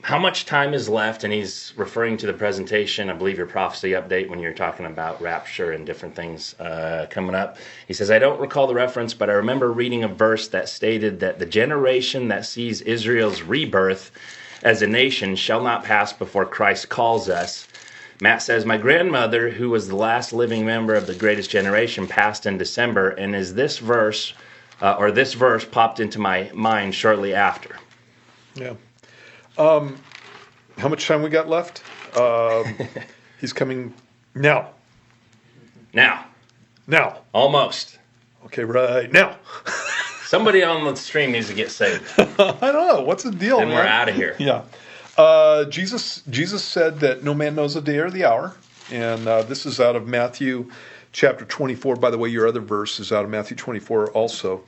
how much time is left? And he's referring to the presentation, I believe your prophecy update, when you're talking about rapture and different things coming up. He says, I don't recall the reference, but I remember reading a verse that stated that the generation that sees Israel's rebirth as a nation shall not pass before Christ calls us. Matt says, my grandmother, who was the last living member of the greatest generation, passed in December, and is this verse popped into my mind shortly after. Yeah. How much time we got left? He's coming now. Now. Almost. Okay, right now. Somebody on the stream needs to get saved. I don't know. What's the deal, Then man? we're out of here. Yeah. Jesus said that no man knows the day or the hour. And this is out of Matthew chapter 24. By the way, your other verse is out of Matthew 24 also.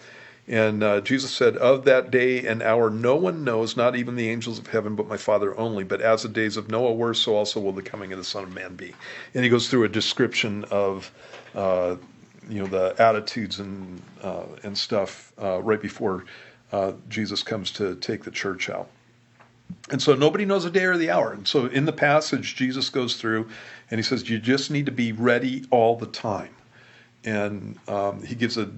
And Jesus said, of that day and hour no one knows, not even the angels of heaven, but my Father only. But as the days of Noah were, so also will the coming of the Son of Man be. And he goes through a description of the attitudes and stuff right before Jesus comes to take the church out. And so nobody knows the day or the hour. And so in the passage, Jesus goes through and he says, you just need to be ready all the time. And he gives a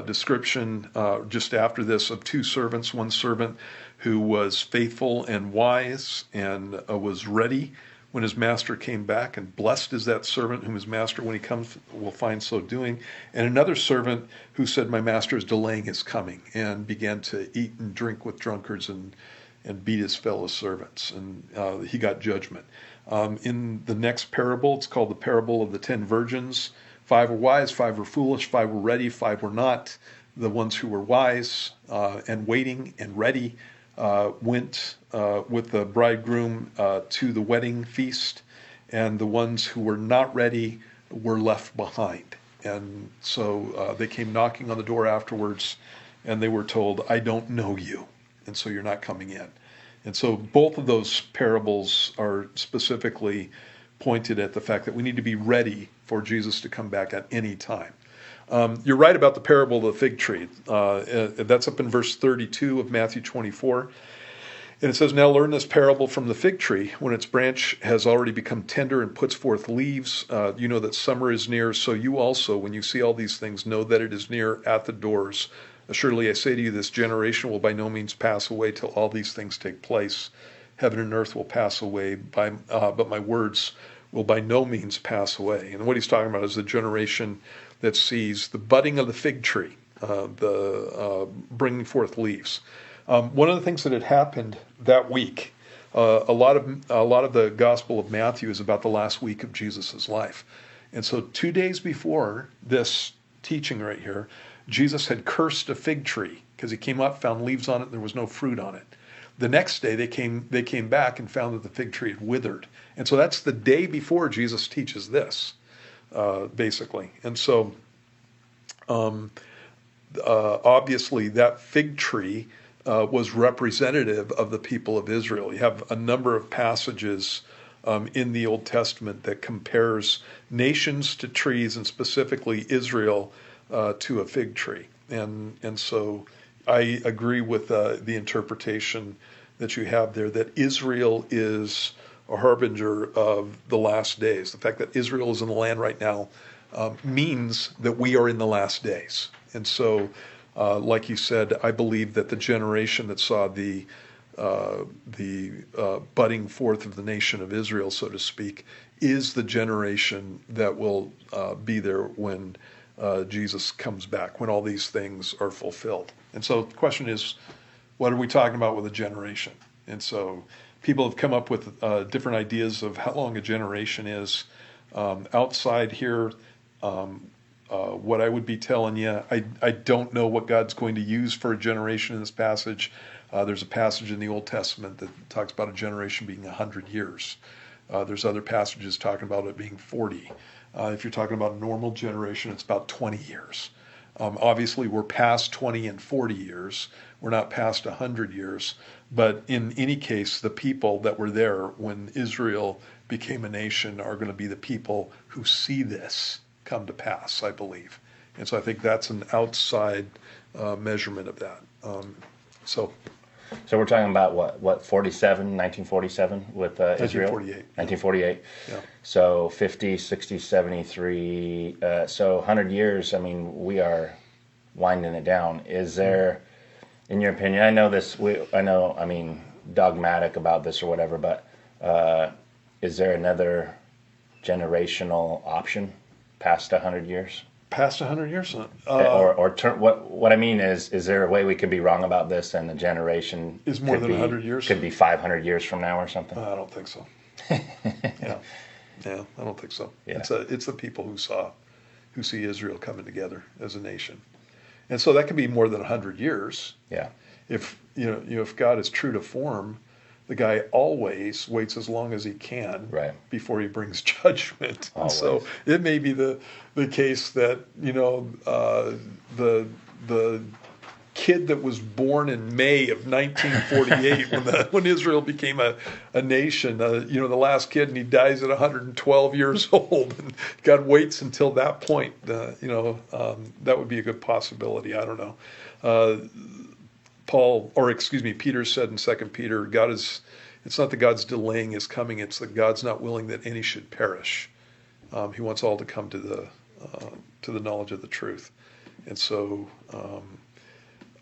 description just after this of two servants, one servant who was faithful and wise and was ready when his master came back, and blessed is that servant whom his master, when he comes, will find so doing. And another servant who said, my master is delaying his coming, and began to eat and drink with drunkards and beat his fellow servants. And he got judgment. In the next parable, it's called the parable of the 10 virgins. 5 were wise, 5 were foolish, 5 were ready, 5 were not. The ones who were wise and waiting and ready went with the bridegroom to the wedding feast, and the ones who were not ready were left behind. And so they came knocking on the door afterwards, and they were told, I don't know you, and so you're not coming in. And so both of those parables are specifically pointed at the fact that we need to be ready for Jesus to come back at any time. You're right about the parable of the fig tree. That's up in verse 32 of Matthew 24. And it says, now learn this parable from the fig tree. When its branch has already become tender and puts forth leaves, you know that summer is near. So you also, when you see all these things, know that it is near at the doors. Surely I say to you, this generation will by no means pass away till all these things take place. Heaven and earth will pass away, but my words will by no means pass away. And what he's talking about is the generation that sees the budding of the fig tree, the bringing forth leaves. One of the things that had happened that week, a lot of the Gospel of Matthew is about the last week of Jesus' life. And so 2 days before this teaching right here, Jesus had cursed a fig tree because he came up, found leaves on it, and there was no fruit on it. The next day they came back and found that the fig tree had withered. And so that's the day before Jesus teaches this, basically. And so obviously that fig tree was representative of the people of Israel. You have a number of passages in the Old Testament that compares nations to trees, and specifically Israel to a fig tree. And so I agree with the interpretation that you have there, that Israel is a harbinger of the last days. The fact that Israel is in the land right now means that we are in the last days. And so, like you said, I believe that the generation that saw the budding forth of the nation of Israel, so to speak, is the generation that will be there when Jesus comes back, when all these things are fulfilled. And so the question is, what are we talking about with a generation? And so people have come up with different ideas of how long a generation is. Outside here, what I would be telling you, I don't know what God's going to use for a generation in this passage. There's a passage in the Old Testament that talks about a generation being 100 years. There's other passages talking about it being 40. If you're talking about a normal generation, it's about 20 years. Obviously, we're past 20 and 40 years. We're not past 100 years. But in any case, the people that were there when Israel became a nation are going to be the people who see this come to pass, I believe. And so I think that's an outside measurement of that. So So we're talking about what 1947 with Israel? 1948. 1948. Yeah. So 50, 60, 73. So 100 years, I mean, we are winding it down. Is there, in your opinion, I mean, dogmatic about this or whatever, but is there another generational option past 100 years? Past 100 years? What I mean is there a way we could be wrong about this and the generation Is more than 100 years? Could be 500 years from now or something? I don't think so. Yeah. Yeah, I don't think so. Yeah. It's the people who see Israel coming together as a nation. And so that could be more than 100 years. Yeah. If if God is true to form, the guy always waits as long as he can before he brings judgment. And so it may be the case that the kid that was born in May of 1948 when Israel became a nation, the last kid, and he dies at 112 years old, and God waits until that point. That would be a good possibility. I don't know. Peter said in 2 Peter, it's not that God's delaying his coming, it's that God's not willing that any should perish. He wants all to come to the knowledge of the truth. And so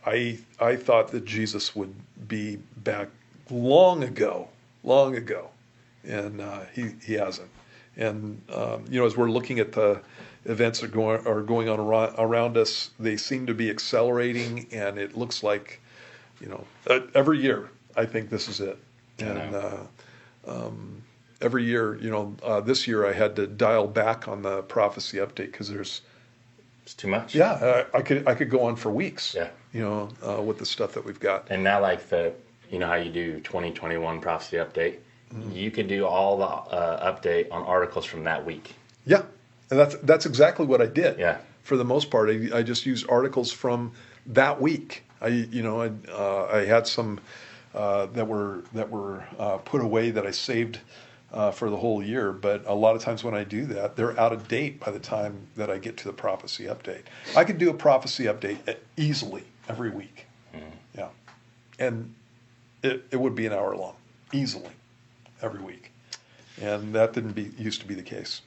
I thought that Jesus would be back long ago, and he hasn't. And as we're looking at the events that are going on around us, they seem to be accelerating, and it looks like every year I think this is it. And every year, this year I had to dial back on the prophecy update because it's too much. Yeah, I could go on for weeks. Yeah. With the stuff that we've got. And now, like how you do 2021 prophecy update, you could do all the update on articles from that week. Yeah, and that's exactly what I did. Yeah. For the most part, I just used articles from that week. I had some that were put away that I saved for the whole year, but a lot of times when I do that, they're out of date by the time that I get to the prophecy update. I could do a prophecy update easily every week. Yeah, and it would be an hour long, easily, every week, and that didn't used to be the case.